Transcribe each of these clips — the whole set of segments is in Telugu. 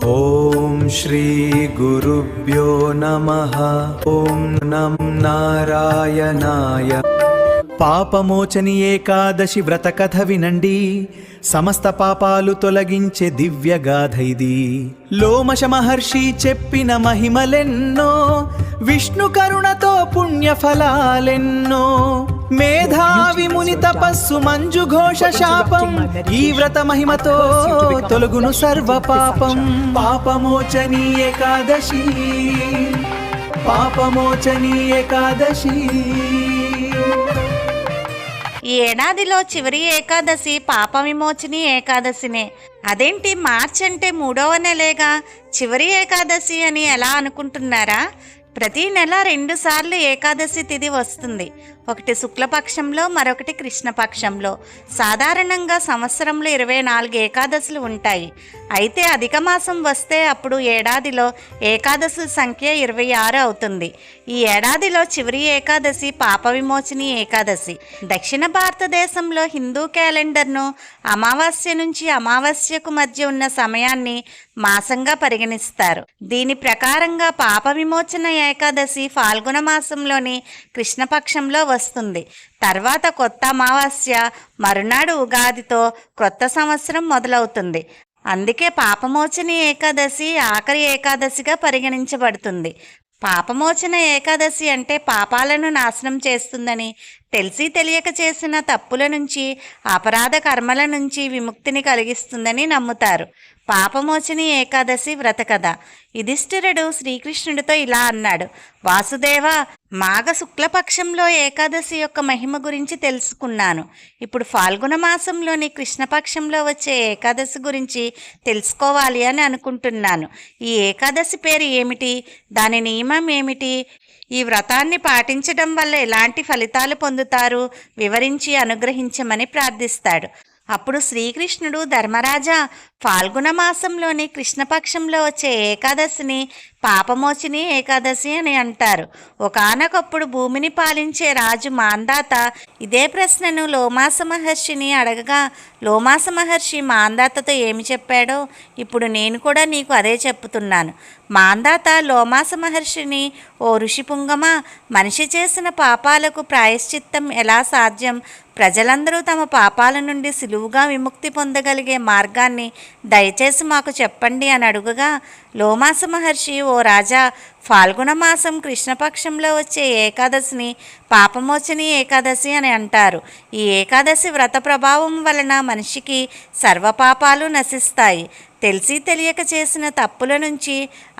ఓం శ్రీ గురుభ్యో నమః. ఓం నమః నారాయణాయ. పాపమోచని ఏకాదశి వ్రత కథ వినండి, సమస్త పాపాలు తొలగించే దివ్యగాథ ఇది. లోమశ మహర్షి చెప్పిన మహిమలెన్నో, విష్ణు కరుణతో పుణ్య ఫలాలెన్నో. మేధావి ముని తపస్సు మంజుఘోష శాపం, ఈ వ్రత మహిమతో తొలగును సర్వ పాపం. పాపమోచని ఏకాదశి, పాపమోచని ఏకాదశి. ఈ ఏడాదిలో చివరి ఏకాదశి పాప విమోచని ఏకాదశినే. అదేంటి, మార్చి అంటే 3వ నెలేగా చివరి ఏకాదశి అని ఎలా అనుకుంటున్నారా? ప్రతి నెల 2 సార్లు ఏకాదశి తిథి వస్తుంది. ఒకటి శుక్లపక్షంలో, మరొకటి కృష్ణపక్షంలో. సాధారణంగా సంవత్సరంలో 24 ఏకాదశులు ఉంటాయి. అయితే అధిక మాసం వస్తే అప్పుడు ఏడాదిలో ఏకాదశుల సంఖ్య 26 అవుతుంది. ఈ ఏడాదిలో చివరి ఏకాదశి పాప విమోచని ఏకాదశి. దక్షిణ భారతదేశంలో హిందూ క్యాలెండర్ను అమావాస్య నుంచి అమావాస్యకు మధ్య ఉన్న సమయాన్ని మాసంగా పరిగణిస్తారు. దీని ప్రకారంగా పాప విమోచన ఏకాదశి ఫాల్గుణ మాసంలోని కృష్ణపక్షంలో వస్తుంది. తర్వాత కొత్త అమావాస్య, మరునాడు ఉగాదితో కొత్త సంవత్సరం మొదలవుతుంది. అందుకే పాపమోచని ఏకాదశి ఆఖరి ఏకాదశిగా పరిగణించబడుతుంది. పాపమోచన ఏకాదశి అంటే పాపాలను నాశనం చేస్తుందని, తెలిసి తెలియక చేసిన తప్పుల నుంచి, అపరాధ కర్మల నుంచి విముక్తిని కలిగిస్తుందని నమ్ముతారు. పాపమోచని ఏకాదశి వ్రత కథ. యుధిష్ఠిరుడు శ్రీకృష్ణుడితో ఇలా అన్నాడు: వాసుదేవ, మాఘ శుక్లపక్షంలో ఏకాదశి యొక్క మహిమ గురించి తెలుసుకున్నాను. ఇప్పుడు ఫాల్గుణ మాసంలోని కృష్ణపక్షంలో వచ్చే ఏకాదశి గురించి తెలుసుకోవాలి అని అనుకుంటున్నాను. ఈ ఏకాదశి పేరు ఏమిటి? దాని నియమం ఏమిటి? ఈ వ్రతాన్ని పాటించడం వల్ల ఎలాంటి ఫలితాలు పొందుతారు? వివరించి అనుగ్రహించమని ప్రార్థిస్తాడు. అప్పుడు శ్రీకృష్ణుడు, ధర్మరాజా, ఫాల్గుణ మాసంలోని కృష్ణపక్షంలో వచ్చే ఏకాదశిని పాపమోచని ఏకాదశి అని అంటారు. ఒకానొకప్పుడు భూమిని పాలించే రాజు మాంధాత ఇదే ప్రశ్నను లోమాస మహర్షిని అడగగా, లోమాస మహర్షి మాంధాతతో ఏమి చెప్పాడో ఇప్పుడు నేను కూడా నీకు అదే చెప్పుతున్నాను. మాంధాత లోమాస మహర్షిని, ఓ ఋషిపుంగమ, మనిషి చేసిన పాపాలకు ప్రాయశ్చిత్తం ఎలా సాధ్యం? ప్రజలందరూ తమ పాపాల నుండి సులువుగా విముక్తి పొందగలిగే మార్గాన్ని దయచేసి మాకు చెప్పండి అని అడుగుగా, లోమాస మహర్షి, ఓ రాజా, ఫాల్గుణ మాసం కృష్ణపక్షంలో వచ్చే ఏకాదశిని పాపమోచని ఏకాదశి అని అంటారు. ఈ ఏకాదశి వ్రత ప్రభావం వలన మనిషికి సర్వపాపాలు నశిస్తాయి. తెలిసి తెలియక చేసిన తప్పుల నుంచి,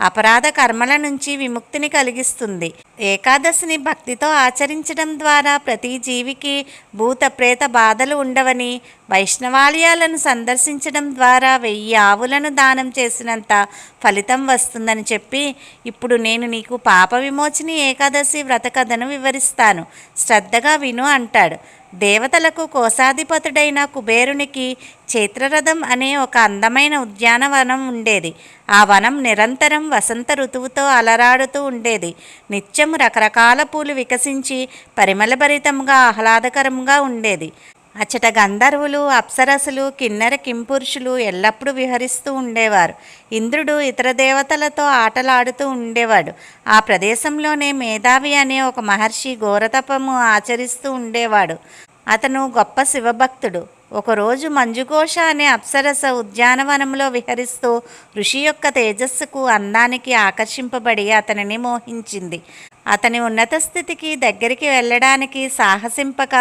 అపరాధ కర్మల నుంచి విముక్తిని కలిగిస్తుంది. ఏకాదశిని భక్తితో ఆచరించడం ద్వారా ప్రతి జీవికి భూత ప్రేత బాధలు ఉండవని, వైష్ణవాలయాలను సందర్శించడం ద్వారా 1000 ఆవులను దానం చేసినంత ఫలితం వస్తుందని చెప్పి, ఇప్పుడు నేను నీకు పాప విమోచని ఏకాదశి వ్రత కథను వివరిస్తాను, శ్రద్ధగా విను అంటాడు. దేవతలకు కోశాధిపతుడైన కుబేరునికి చైత్రరథం అనే ఒక అందమైన ఉద్యానవనం ఉండేది. ఆ వనం నిరంతరం వసంత ఋతువుతో అలరాడుతూ ఉండేది. నిత్యం రకరకాల పూలు వికసించి పరిమళభరితంగా ఆహ్లాదకరంగా ఉండేది. అచ్చట గంధర్వులు, అప్సరసులు, కిన్నెర కింపురుషులు ఎల్లప్పుడూ విహరిస్తూ ఉండేవారు. ఇంద్రుడు ఇతర దేవతలతో ఆటలాడుతూ ఉండేవాడు. ఆ ప్రదేశంలోనే మేధావి అనే ఒక మహర్షి ఘోరతపము ఆచరిస్తూ ఉండేవాడు. అతను గొప్ప శివభక్తుడు. ఒకరోజు మంజుఘోష అనే అప్సరస ఉద్యానవనంలో విహరిస్తూ ఋషి యొక్క తేజస్సుకు, అందానికి ఆకర్షింపబడి అతనిని మోహించింది. అతని ఉన్నత స్థితికి దగ్గరికి వెళ్ళడానికి సాహసింపక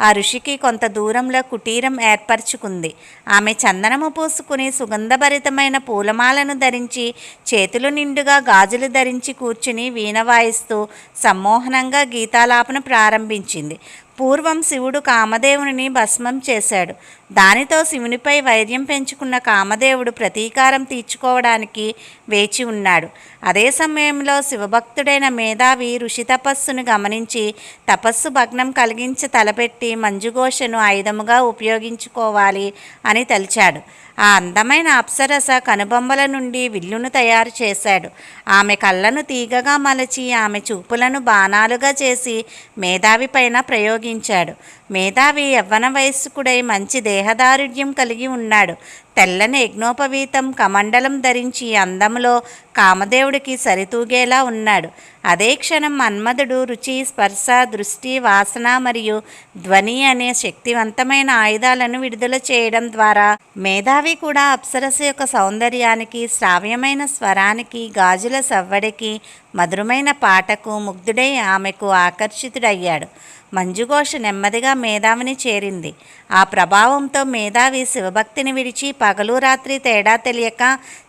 ఆ ఋషికి కొంత దూరంలో కుటీరం ఏర్పరచుకుంది. ఆమె చందనము పూసుకుని సుగంధభరితమైన పూలమాలను ధరించి, చేతులు నిండుగా గాజులు ధరించి కూర్చుని వీణ వాయిస్తూ సమ్మోహనంగా గీతాలాపన ప్రారంభించింది. పూర్వం శివుడు కామదేవుని భస్మం చేశాడు. దానితో శివునిపై వైర్యం పెంచుకున్న కామదేవుడు ప్రతీకారం తీర్చుకోవడానికి వేచి ఉన్నాడు. అదే సమయంలో శివభక్తుడైన మేధావి ఋషి తపస్సును గమనించి తపస్సు భగ్నం కలిగించి తలపెట్టి మంజుఘోషను ఆయుధముగా ఉపయోగించుకోవాలి అని తలిచాడు. ఆ అందమైన అప్సరస కనుబొమ్మల నుండి విల్లును తయారు చేశాడు. ఆమె కళ్ళను తీగగా మలచి ఆమె చూపులను బాణాలుగా చేసి మేధావి పైన ప్రయోగించాడు. మేధావి యవ్వన వయస్కుడై మంచి దేహదారుఢ్యం కలిగి ఉన్నాడు. తెల్లని యజ్ఞోపవీతం కమండలం ధరించి అందములో కామదేవుడికి సరితూగేలా ఉన్నాడు. అదే క్షణం మన్మధుడు రుచి, స్పర్శ, దృష్టి, వాసన మరియు ధ్వని అనే శక్తివంతమైన ఆయుధాలను విడుదల చేయడం ద్వారా మేధావి కూడా అప్సరస యొక్క సౌందర్యానికి, శ్రావ్యమైన స్వరానికి, గాజుల సవ్వడికి, మధురమైన పాటకు ముగ్ధుడై ఆమెకు ఆకర్షితుడయ్యాడు. మంజుఘోష నెమ్మదిగా మేధావిని చేరింది. ఆ ప్రభావంతో మేధావి శివభక్తిని విడిచి పగలు రాత్రి తేడా తెలియక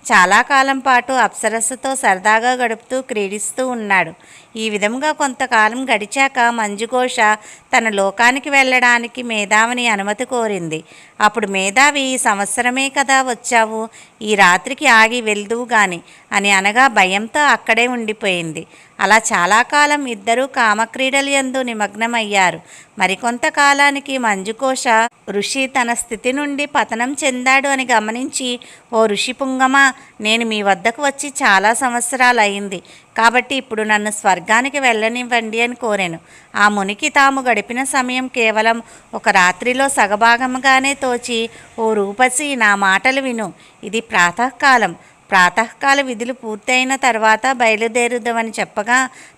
చాలా కాలం పాటు అప్సరసతో సరదాగా గడుపుతూ క్రీడిస్తూ ఉన్నాడు. ఈ విధంగా కొంతకాలం గడిచాక మంజుఘోష తన లోకానికి వెళ్ళడానికి మేధావిని అనుమతి కోరింది. అప్పుడు మేధావి, ఈ సంవత్సరమే కదా వచ్చావు, ఈ రాత్రికి ఆగి వెళ్దువు గాని అని అనగా భయంతో అక్కడే ఉండిపోయింది. అలా చాలా కాలం ఇద్దరూ కామక్రీడల యందు నిమగ్నమయ్యారు. మరికొంతకాలానికి మంజుఘోష ఋషి తన స్థితి నుండి పతనం చెందాడు అని గమనించి, ఓ ఋషి పుంగమా, నేను మీ వద్దకు వచ్చి చాలా సంవత్సరాలు అయింది, కాబట్టి ఇప్పుడు నన్ను స్వర్గానికి వెళ్ళనివ్వండి అని కోరాను. ఆ మునికి తాము గడిపిన సమయం కేవలం ఒక రాత్రిలో సగభాగముగానే తోచి, ఓ రూపసి, నా మాటలు విను, ఇది ప్రాతకాలం, ప్రాతకాల విధులు పూర్తయిన తర్వాత బయలుదేరుదామని చెప్పగా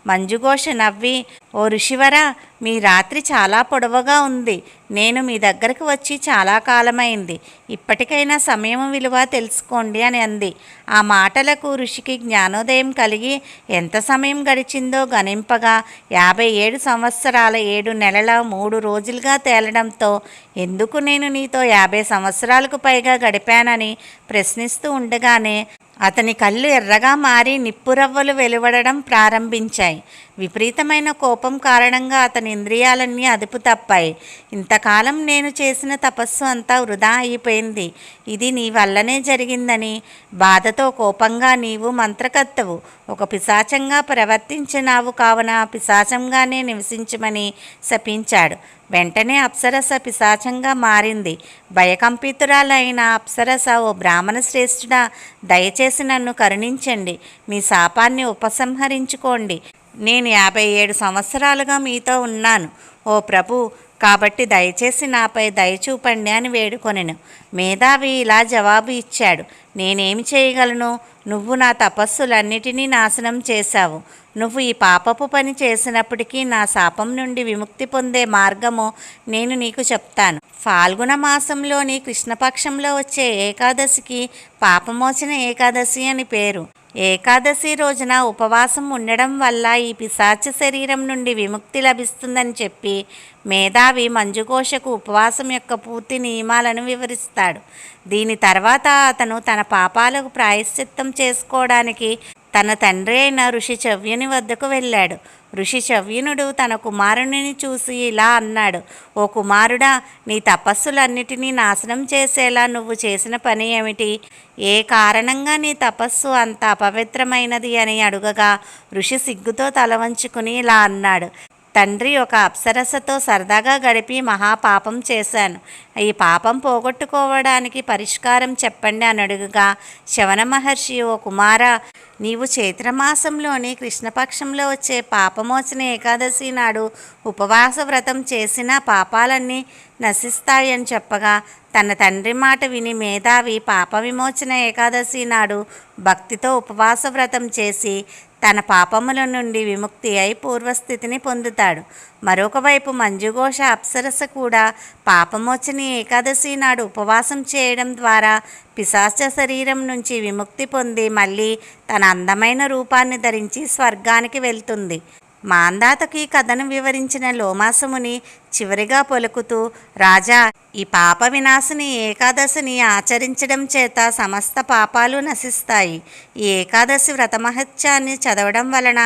మంజుఘోష నవ్వి, ఓ ఋషివరా, మీ రాత్రి చాలా పొడవుగా ఉంది, నేను మీ దగ్గరకు వచ్చి చాలా కాలమైంది, ఇప్పటికైనా సమయం విలువ తెలుసుకోండి అని అంది. ఆ మాటలకు ఋషికి జ్ఞానోదయం కలిగి ఎంత సమయం గడిచిందో గణింపగా 57 సంవత్సరాల 7 నెలల 3 రోజులుగా తేలడంతో, ఎందుకు నేను నీతో 50 సంవత్సరాలకు పైగా గడిపానని ప్రశ్నిస్తూ ఉండగానే అతని కళ్ళు ఎర్రగా మారి నిప్పురవ్వలు వెలువడడం ప్రారంభించాయి. విపరీతమైన కోపం కారణంగా అతని ఇంద్రియాలన్నీ అదుపు తప్పాయి. ఇంతకాలం నేను చేసిన తపస్సు అంతా వృధా అయిపోయింది, ఇది నీ వల్లనే జరిగిందని బాధతో కోపంగా, నీవు మంత్రకర్తవు, ఒక పిశాచంగా ప్రవర్తించినావు కావున పిశాచంగానే నివసించమని శపించాడు. వెంటనే అప్సరస పిశాచంగా మారింది. భయకంపితురాలైన అప్సరస, ఓ బ్రాహ్మణ శ్రేష్ఠుడా, దయచేసి నన్ను కరుణించండి, మీ శాపాన్ని ఉపసంహరించుకోండి, నేను 57 సంవత్సరాలుగా మీతో ఉన్నాను ఓ ప్రభు, కాబట్టి దయచేసి నాపై దయ చూపండి అని వేడుకొనెను. మేధావి ఇలా జవాబు ఇచ్చాడు, నేనేమి చేయగలను, నువ్వు నా తపస్సులన్నిటినీ నాశనం చేశావు. నువ్వు ఈ పాపపు పని చేసినప్పటికీ నా శాపం నుండి విముక్తి పొందే మార్గము నేను నీకు చెప్తాను. ఫాల్గుణ మాసంలోని కృష్ణపక్షంలో వచ్చే ఏకాదశికి పాపమోచన ఏకాదశి అని పేరు. ఏకాదశి రోజున ఉపవాసం ఉండడం వల్ల ఈ పిశాచ శరీరం నుండి విముక్తి లభిస్తుందని చెప్పి మేధావి మంజుఘోషకు ఉపవాసం యొక్క పూర్తి నియమాలను వివరిస్తాడు. దీని తర్వాత అతను తన పాపాలకు ప్రాయశ్చిత్తం చేసుకోవడానికి తన తండ్రి అయిన ఋషి చవ్యుని వద్దకు వెళ్ళాడు. ఋషి చవ్యునుడు తన కుమారుని చూసి ఇలా అన్నాడు, ఓ కుమారుడా, నీ తపస్సులన్నిటినీ నాశనం చేసేలా నువ్వు చేసిన పని ఏమిటి? ఏ కారణంగా నీ తపస్సు అంత అపవిత్రమైనది అని అడుగగా ఋషి సిగ్గుతో తల వంచుకుని ఇలా అన్నాడు, తండ్రి, ఒక అప్సరసతో సరదాగా గడిపి మహాపాపం చేశాను. ఈ పాపం పోగొట్టుకోవడానికి పరిష్కారం చెప్పండి అని అడుగుగా శవన మహర్షి, ఓ కుమారా, నీవు చైత్రమాసంలోని కృష్ణపక్షంలో వచ్చే పాపమోచన ఏకాదశి నాడు ఉపవాస వ్రతం చేసిన పాపాలన్నీ నశిస్తాయని చెప్పగా తన తండ్రి మాట విని మేధావి పాప విమోచన ఏకాదశి నాడు భక్తితో ఉపవాస వ్రతం చేసి తన పాపముల నుండి విముక్తి అయి పూర్వస్థితిని పొందుతాడు. మరొకవైపు మంజుఘోష అప్సరస కూడా పాపమోచని ఏకాదశి నాడు ఉపవాసం చేయడం ద్వారా పిశాచ శరీరం నుంచి విముక్తి పొంది మళ్ళీ తన అందమైన రూపాన్ని ధరించి స్వర్గానికి వెళ్తుంది. మాంధాతకి కథను వివరించిన లోమాసముని చివరిగా పలుకుతూ, రాజా, ఈ పాప వినాశిని ఏకాదశిని ఆచరించడం చేత సమస్త పాపాలు నశిస్తాయి. ఈ ఏకాదశి వ్రతమహత్యాన్ని చదవడం వలన,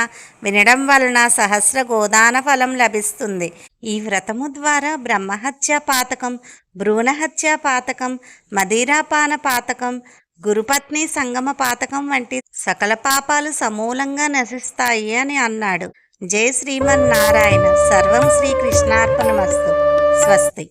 వినడం వలన సహస్ర గోదాన ఫలం లభిస్తుంది. ఈ వ్రతము ద్వారా బ్రహ్మహత్య పాతకం, భ్రూణహత్య పాతకం, మదిరాపాన పాతకం, గురుపత్ని సంగమ పాతకం వంటి సకల పాపాలు సమూలంగా నశిస్తాయి అని అన్నాడు. జై శ్రీమన్నారాయణ. సర్వం శ్రీకృష్ణార్పణమస్తు. స్వస్తి.